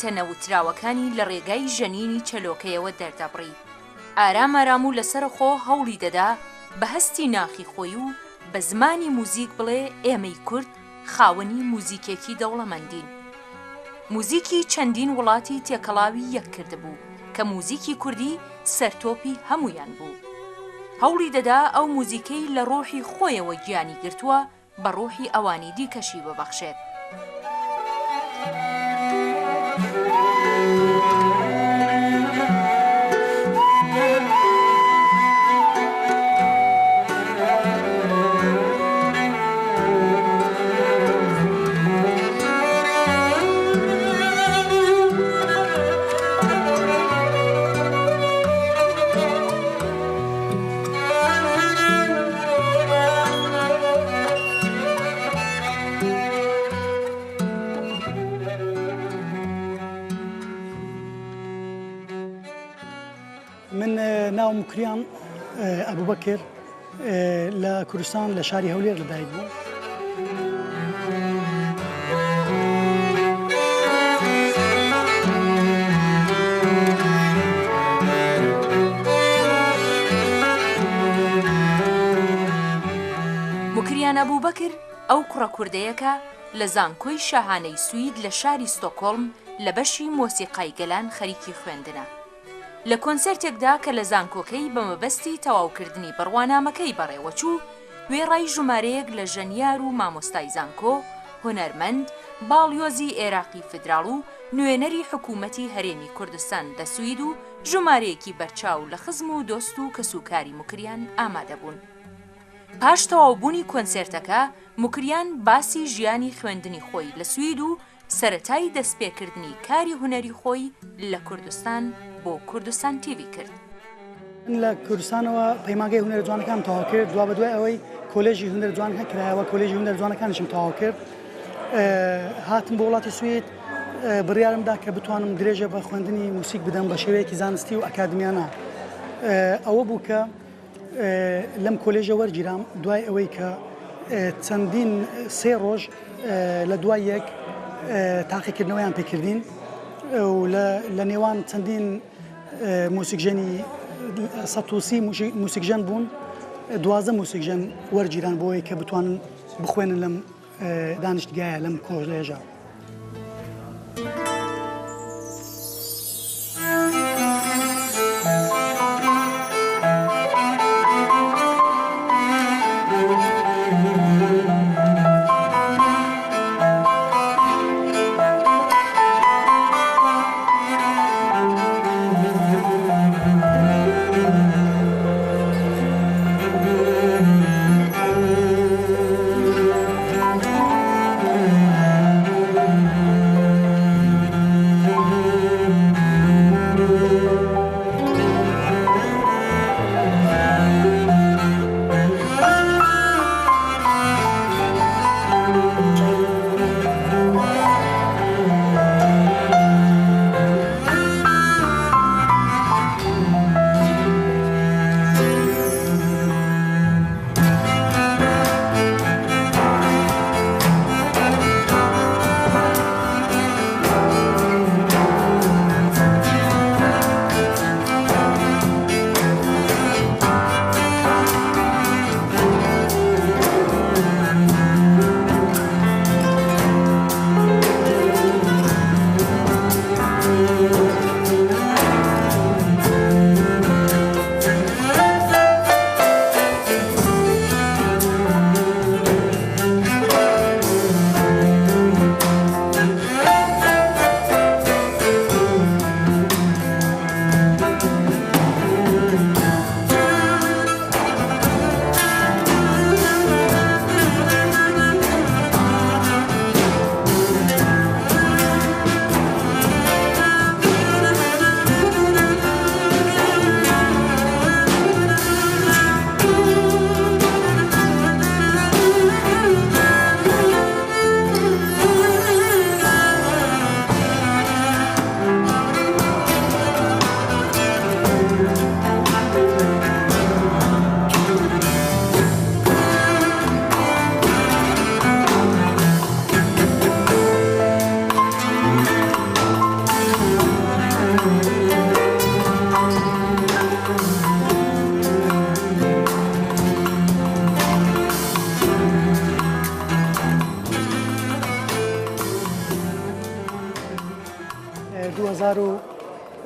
کە نەوتراوەکانی لە ڕێگای ژەنینی چەلۆکەیەوە دەردەبڕی. ئارام و لەسەرخۆ هەوڵی دەدا بە هەستی ناخی خۆی و بە زمانی موزیک بڵێ ئێمەی کورد خاوەنی موزیکێکی دەوڵەمەندین. موزیکی چەندین وڵاتی تێکەڵاوی یەک کردبوو کە موزیکی کوردی سەرتۆپی هەمویان بوو. هەوڵی دەدا ئەو موزیکەی لە ڕۆحی خۆیەوە گیانی گرتووە بە ڕۆحی ئەوانی دیکەشی ببەخشێت. من ناو مکریان ئەبوبەکر لە کوردستان لە شاری هەولێر لەدایک بووم. مکریان ئەبوبەکر ئەو کوڕە کوردەیەکە لە زانکۆی شاهانەی سوید لە شاری ستۆکۆڵم لە بەشی مۆسیقای گەلان خەریکی خوێندنە. لە کۆنسەرتێکدا کە لە زانکۆکەی بە مەبەستی تەواوکردنی بڕوانامەکەی بەڕێوەچوو، وێڕای ژمارەیەک لە ژەنیار و مامۆستای زانکۆ، هونەرمەند، باڵیۆزی عێراقی فدراڵ و نوێنەری حکوومەتی هەرێمی کوردستان دەسوید و ژمارەیەکی بەرچاو لە خزم و دۆست و کەسوکاری مکریان ئامادە بوون. پاش تەواوبوونی کۆنسەرتەکە، مکریان باسی ژیانی خوێندنی خۆی لە سوید و سەرەتای دەستپێکردنی کاری هونەری خۆی لە کوردستان بۆ کوردستان تیڤی کرد. لە کوردستانەوە پەیمانگەی هونەرە جوانەکان تەواو کرد، دوا بەدوای ئەوەی کۆلێژی هونەر جوانەکان کرایەوە، کۆلێژی هونەر جوانەکانیشم تەواو کرد. هاتم بۆ وڵاتی سوید، بڕیارمدا کە بتوانم درێژە بە خوێندنی موسیک بدەم بە شێوەیەکی زانستی و ئەکادمیانە. ئەوە بوو کە لەم کۆلێژە وەرگیرام دوای ئەوەی کە چەندین سێ ڕۆژ لە دوای یەک تاقیکردنەوەیان پێکردین و لە نێوان چەندین موسیکژەنی 130 موسیکژەن بوون، 12 موسیکژەن وەرگیران بۆی کە بتوانن بخوێنن لەم دانیشتگایە لەم کۆلێژە.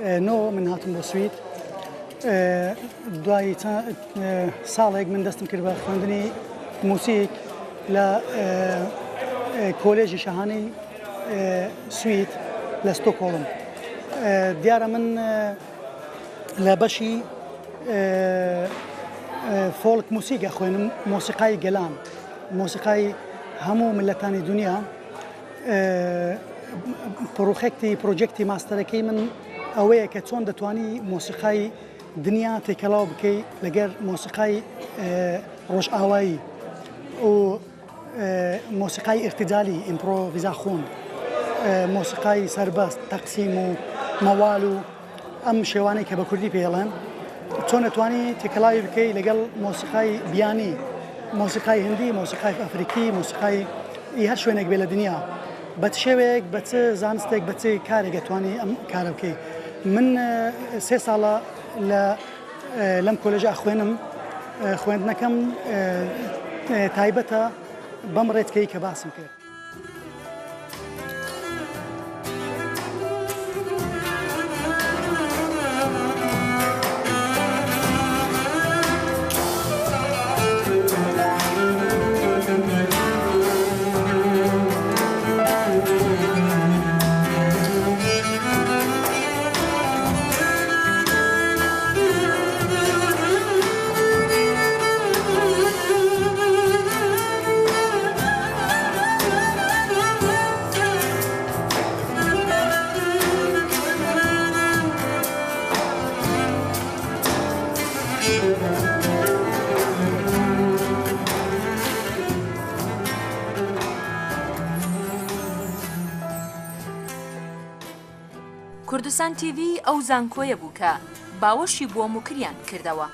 نۆ من هاتم بۆ سوید دوای ساڵێک من دەستم کرد بە خوێندنی موسیک لە کۆلێژی شەهانەی سوید لە ستۆکهۆڵم. دیارە من لە بەشی فۆلک موسیقە خوێنم، مۆسیقای گەلان، مۆسیقای هەموو ملەتانی دنیا. پرۆژێکتی ماستەرەکەی من ئەوەیە کە چۆن دەتوانی مۆسیقای دنیا تێکەڵاو بکەی لەگەر مۆسیقای ڕۆژئاوایی و مۆسیقای ئرتجالی ئیمپرۆڤیزاسیۆن، مۆسیقای سەربەست، تەقسیم و مەواڵ و ئەم شێوانەی کە بە کوردی پێڵێن، چۆن دەتوانی تێکەڵاوی بکەی لەگەڵ مۆسیقای بیانی، مۆسیقای هندی، مۆسیقای ئەفریقی، مۆسیقای هەر شوێنێک بێ لە دنیا، بە شێوەیەک بە چ زانستێک بە چ کارێک دەتوانی ئەم کارە بکەی. من 3 ساڵە لەم کۆلێژە خوێنم، خوێندنەکەم تایبەتە بەم ڕێچکەی کە باسم کرد. کوردستان تیڤ ئەو زانکۆیە بوو کە باوەشی بۆ موکریان کردەوە.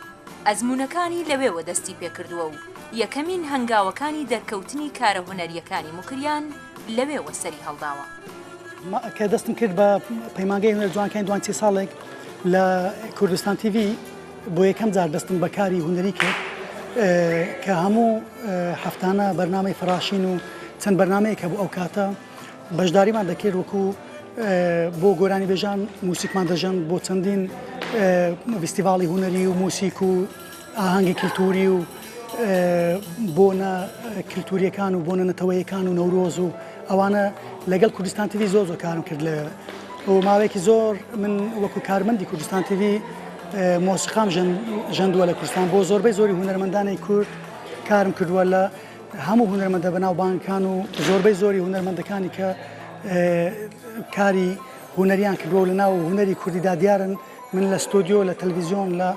ئەزمونونەکانی لەوێوە دەستی پێکردووە و یەکەمین هەنگاوەکانی دەرکەوتنی کارە هونەریەکانی موکریان لەوێوە سەری هەڵداوە. کە دەستم کرد بە پەیمانگەی هونەر جوانەکانی دوان 30 ساڵێک لە کوردستان تیڤ بۆ یەکەم جار دەستم بە کاری هونەری کرد کە هەموو هەفتانە بەرنامەی فراشین و چەند بەرنامەیە کە بۆ ئەو کاتە بەشداریمان دەکرد وەکو بۆ گۆرانی بێژان موسیقمان دەژەن بۆ چەندین فستیڤاڵی هونەری و موسیق و ئاهەنگی کللتوری و بۆنە کللتوریەکان و بۆنە نەتەوەیەکان و نەورۆز و ئەوانە لەگەڵ کوردستان تیڤ زۆر کارم کرد لەوێ و ماوەیەکی زۆر من وەکو کارمەندی کوردستان تیڤ مۆسیقام ژەندووە لە کوردستان بۆ زۆربەی زۆری هونەرمەندانی کورد کارم کردووە لە هەموو هونەرمەندە بەناوبانگەکان و زۆربەی زۆری هونەرمەندەکانی کە کاری هونەریان کردووە لە ناو هونەری کوردیدا دیارن من لە ستۆدیۆ لە تەلەڤیزیۆن لە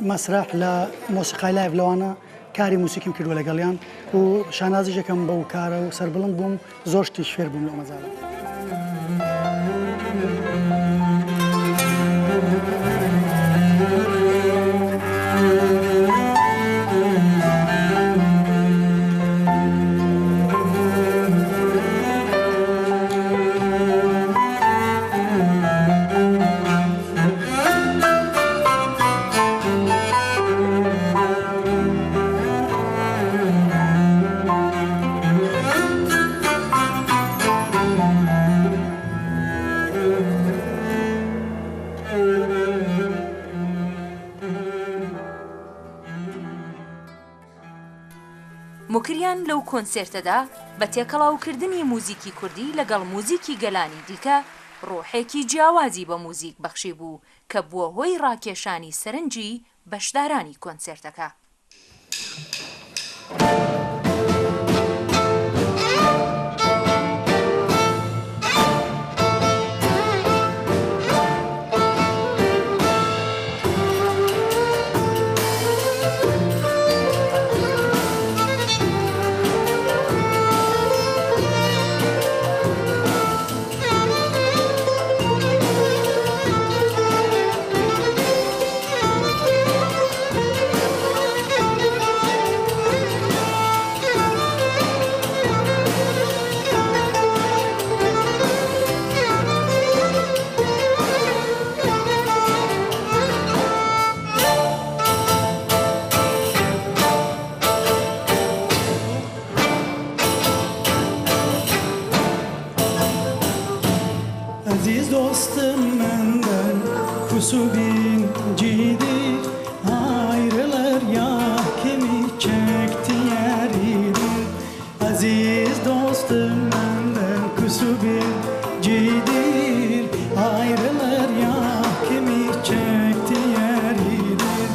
مەسرح لە مۆسیقای لایڤ لەوانە کاری موسیقیم کردووە لەگەڵیان و شانازیشەکەم بەو کارە و سەربڵند بووم زۆر شتی شوێر بووم لەو مەجاڵە. موکریان لەو کۆنسێرتەدا بە تێکەڵاوکردنی موزیکی کوردی لەگەڵ موزیکی گەلانی دیکە ڕۆحێکی جیاوازی بە موزیک بەخشی بوو کە بووە هۆی ڕاکێشانی سەرنجی بەشدارانی کۆنسێرتەکە. kusubin cidir ayrılır ya kimi çekti yeridir aziz dostum benden kusubin cidir ayrılır ya kimi çekti yeridir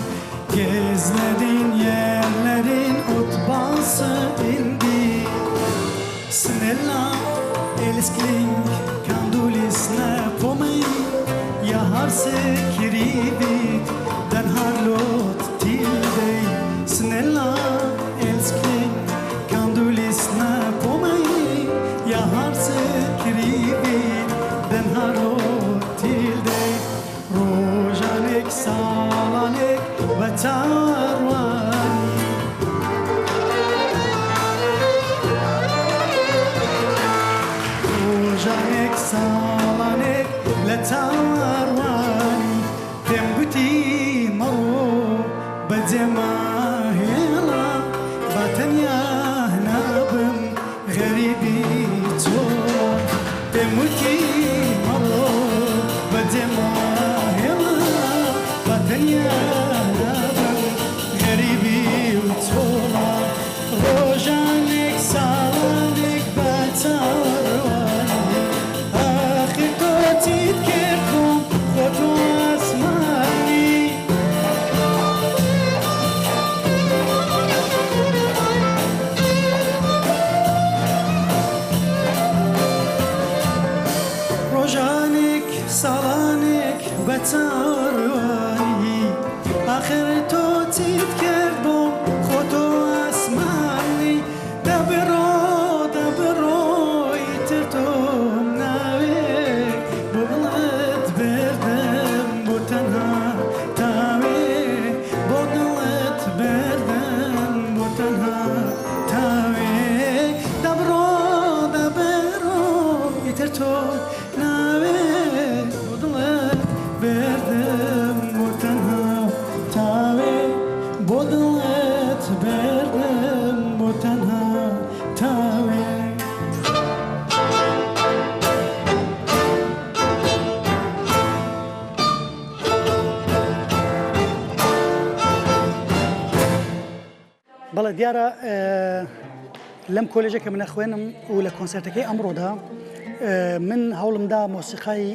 gezledin yerlerin utbası indi snella elskling kan du lyssna på mig jag har skrivit den här låt till dig snälla älskling kan du lyssna på mig jag har skrivit den här låt till dig rojanek salanek batarwani rojanek salanek لتارواني تنبتي مرو بدماهيلا باتنيا نابم غريبي تورا تنبتي مرو بدماهيلا باتنيا نابم غريبي تورا روجانك سالانك باتارواني آخر تذكركم خطو أسماني روجانك سالانك بتارواني آخر تذكركم خطو أسماني دبرو يترتم ناويك بغلط بردم بوتنها تاوي بغلط بردم بوتنها تاوي دبرو يترتم ناويك بغلط بردم بوتنها تاوي بغلط بردم بوتنها تاوي بەڵێ دیارە لەم کۆلێجە کە منە خوێنم و لە کۆنسەرتەکەی ئەمڕۆدا من هەوڵمدا مۆسیقای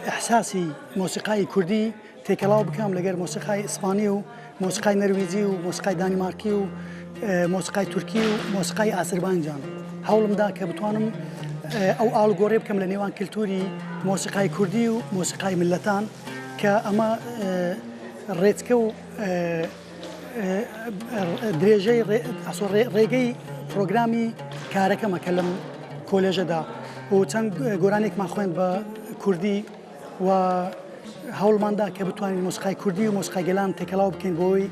ئەحساسی مۆسیقای کوردی تێکەڵاو بکەم لەگەر مۆسیقای ئیسپانی و مۆسیقای نەرویجی و مۆسیقای دانیمارکی و مۆسیقای تورکی و مۆسیقای ئازەربایجان هەوڵمدا کە بتوانم ئەو ئاڵگۆڕێ بکەم لە نێوان کللتوری مۆسیقای کوردی و مۆسیقای ملەتان کە ئەمە ڕێچکە و درێژەی ڕێگەی پرۆگرامی کارەکەمە کە لەم کۆلێژەدا و چەند گۆرانێکمان خوێن بە کوردی و هەوڵماندا کە بتوانین مۆسیقای کوردی و مۆسیقای گەلان تێکەڵاو بکەین بۆی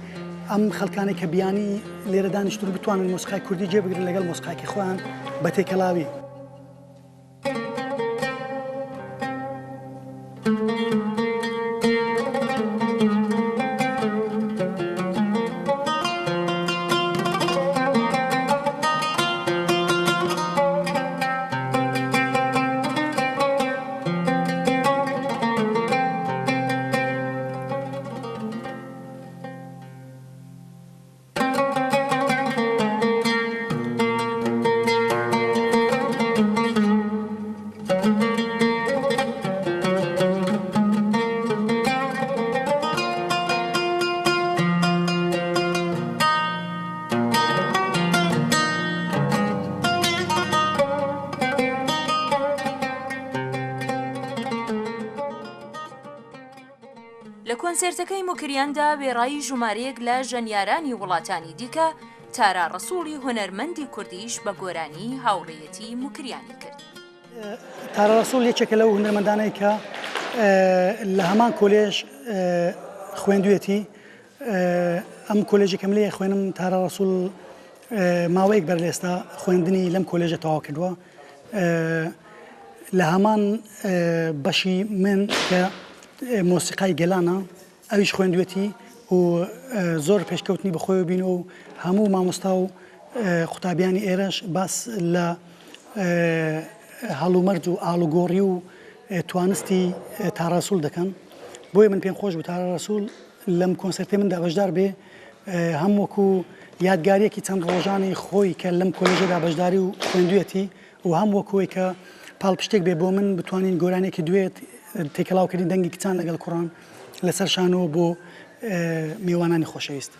ئەم خەڵکانێک کە بیانی لێرە دانیشتون بتوانن مۆسیقای کوردی جێبگرن لەگەڵ مۆسیقایکی خۆیان بە تێکەڵاوی. لە کۆنسێرتەکەی موکریاندا وێڕایی ژمارەیەک لە ژەنیارانی وڵاتانی دیکە تارا ڕەسوڵی هونەرمەندی کوردیش بە گۆرانی هاوڕێیەتی موکریانی کرد. تارا ڕەسوڵ یەکێکە لەو هونەرمەندانەی کە لە هەمان کۆلێژ خوێندوێتی ئەم کۆلێژی کەم لێ خوێنم تارا ڕەسوڵ ماوەیەک بەر لە ئێستا خوێندنی لەم کۆلێژە تەواو کردووە لە هەمان بەشی من کە مۆسیقای گەلانە ئەویش خوێندوێتی و زۆر پێشکەوتنی بەخۆی بین و هەموو مامۆستا و قوتابیانی ئێرەش باس لە هەڵومەرج و ئاڵوگۆڕی و توانستی تاڕەسوول دەکەن بۆیە من پێم خۆش بوو تارە ڕەسوول لەم کۆنسەرتێ مندا بەشدار بێ هەم وەکو یادگاریەکی چەند ڕۆژانی خۆی کە لەم کۆلێژەدا بەشداری و خوێندوێتی و هەم وەکوی کە پاڵپشتێک بێ بۆ من بتوانین گۆرانێکی دوێت تێکەڵاوکردی دەنگی کچان لەگەڵ کوڕان لەسەر شانەوە بۆ میوانانی خۆشەویست.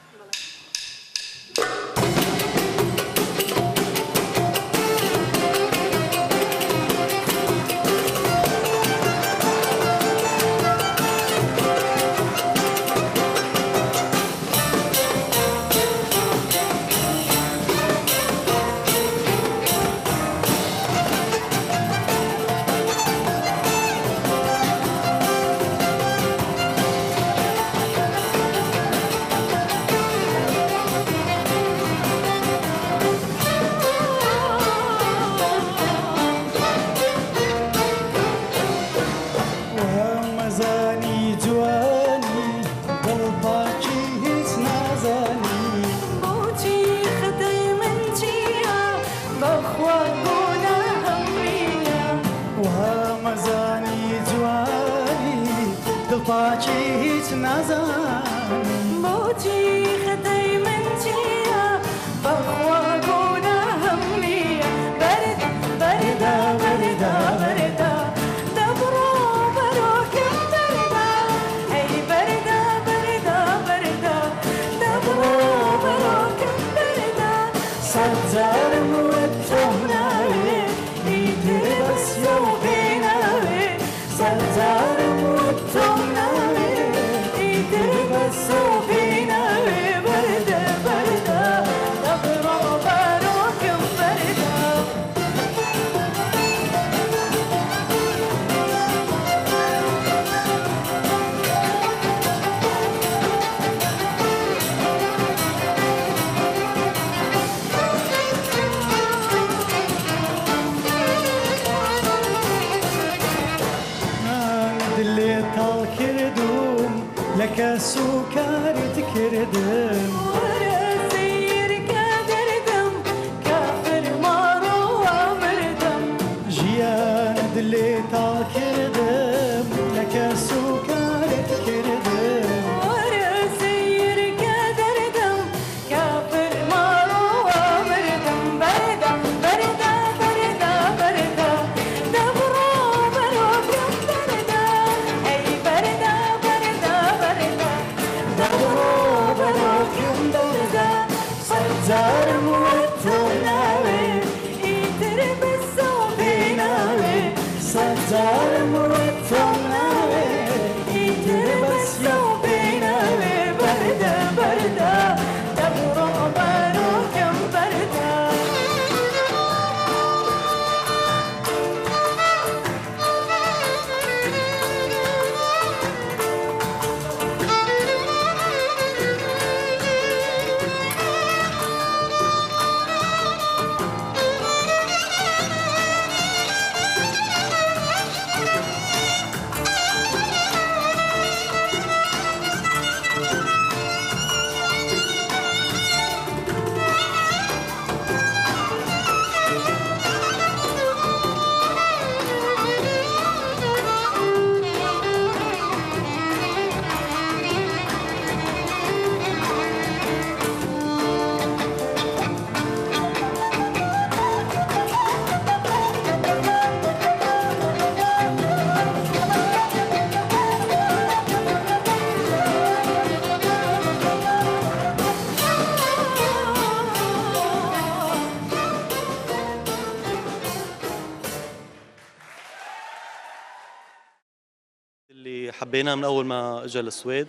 حبينا من أول ما إجا السويد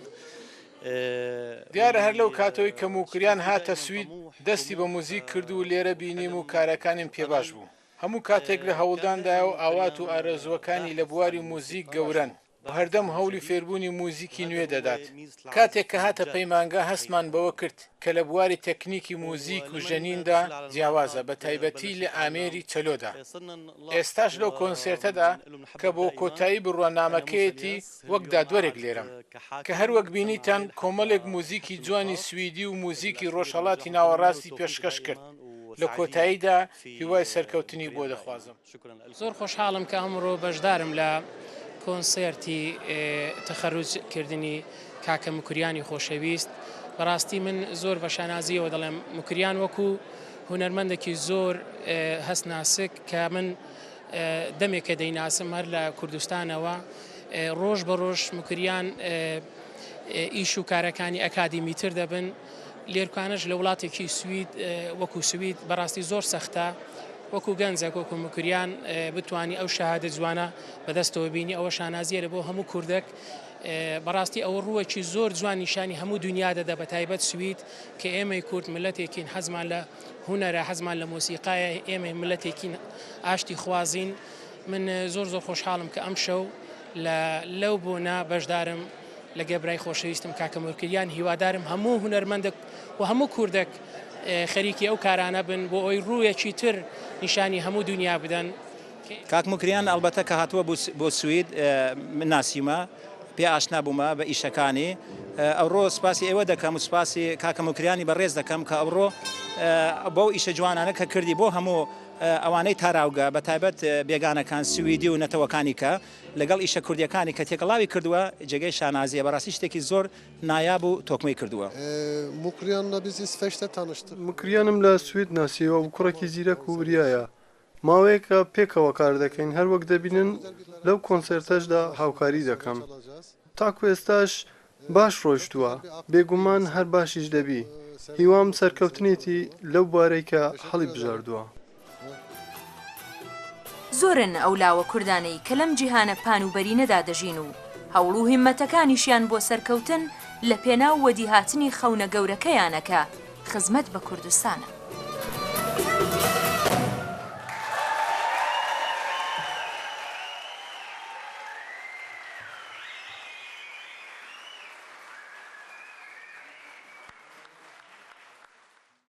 دیارە هەر لەو کاتەوەی کە موکریان هاتە سوید دەستی بە موزیک کرد و لێرە بینیم و کارەکانیم پێباش بوو. هەموو کاتێک لە هەوڵداندا و ئاوات و ئارەزوەکانی لە بواری موزیک گەورن و هەردەم هەولی فێربوونی موزیکی نوێ دەدات. کاتێک کە هاتە پەیمانگە هەستمان بەوە کرد کە لە بواری تەکنیکی موزیک و ژەنیندا جیاوازە بە تایبەتی لە ئامێری چەلۆدا. ئێستاش لەو کۆنسێرتەدا کە بۆ کۆتایی بڕوانامەکەیەتی وەک دادوەرێک لێرم کە هەروەک بینیتان کۆمەڵێک موزیکی جوانی سویدی و موزیکی ڕۆژهەڵاتی ناوەڕاستی پێشکەش کرد. لە کۆتاییدا هیوای سەرکەوتنی بۆ دەخوازم. زۆر خۆشحاڵم کە ئەمڕۆ بەشدارم لە کۆنسێرتی تەخەروجکردنی کاکە مکریانی خۆشەویست بەڕاستی من زۆر بە شانازیەوە دەڵێم مکریان وەکو هونەرمەندێکی زۆر هەستناسک کە من دەمێکە دەیناسم هەر لە کوردستانەوە ڕۆژ بە ڕۆژ مکریان ئیش و کارەکانی ئەکادیمیتر دەبن لێرکانش لە وڵاتێکی سوید وەکو سوید بەڕاستی زۆر سەختە وەکو گەنجێک وەکو مکریان بتوانی ئەو شەهادە جوانە بەدەستەوە بینی ئەوە شانازیێرە بۆ هەموو کوردێک بەڕاستی ئەوە ڕووەکی زۆر جوان نیشانی هەموو دنیا دەدا بە تایبەت سوید کە ئێمەی کورد ملەتێکین حەزمان لە هونەرە حەزمان لە مۆسیقایە ئێمە ملەتێکین ئاشتی خوازین من زۆر خۆشحاڵم کە ئەم شەو لەو بۆنا بەشدارم لە گەبرای خۆشەویستم کاکە مکریان هیوادارم هەموو هونەرمەندێک و هەموو کوردێک خەریکی ئەو کارانە بن بۆ ئەوی ڕوویەکی تر نیشانی هەموو دنیا بدەن. کاک مکریان ئەلبەتە کە هاتووە بۆ سوید من ناسیمە پێ ئاشنا بوومە بە ئیشەکانی ئەوڕۆ سپاسی ئێوە دەکەم و سپاسی کاکە مکریانی بەڕێز دەکەم کە ئەوڕۆ بۆ ئیشە جوانانە کە کردی بۆ هەموو ئەوانەی تاراوگە بە تایبەت بێگانەکان سویدی و نەتەوەکانی کە لەگەڵ ئیشە کوردیەکانی کە تێکەڵاوی کردووە جێگەی شانازیە بەڕاستی شتێکی زۆر نایاب و تۆکمەی کردووە. مکریانە بیزی سفەشتە تانشتر مکریانم لە سوید ناسیەوە و کوڕێکی زیرەک و وریایە ماوەیەکە پێکەوە کار دەکەین هەر وەک دەبینن لەو کۆنسەرتەشدا هاوکاری دەکەم تاکو ئێستاش باش ڕۆیشتووە بێگومان هەر باشیش دەبی هیوام سەرکەوتنێتی لەو بارەی کە هەڵی بژاردووە. زۆرن ئەو لاوە کوردانەی کە لەم جیهانە پانوبەری نەدا دەژین و هەوڵ و هیممەتەکانیشیان بۆ سەرکەوتن لە پێناو وەدیهاتنی خەونە گەورەکەیانەکە خزمەت بە کوردستانە.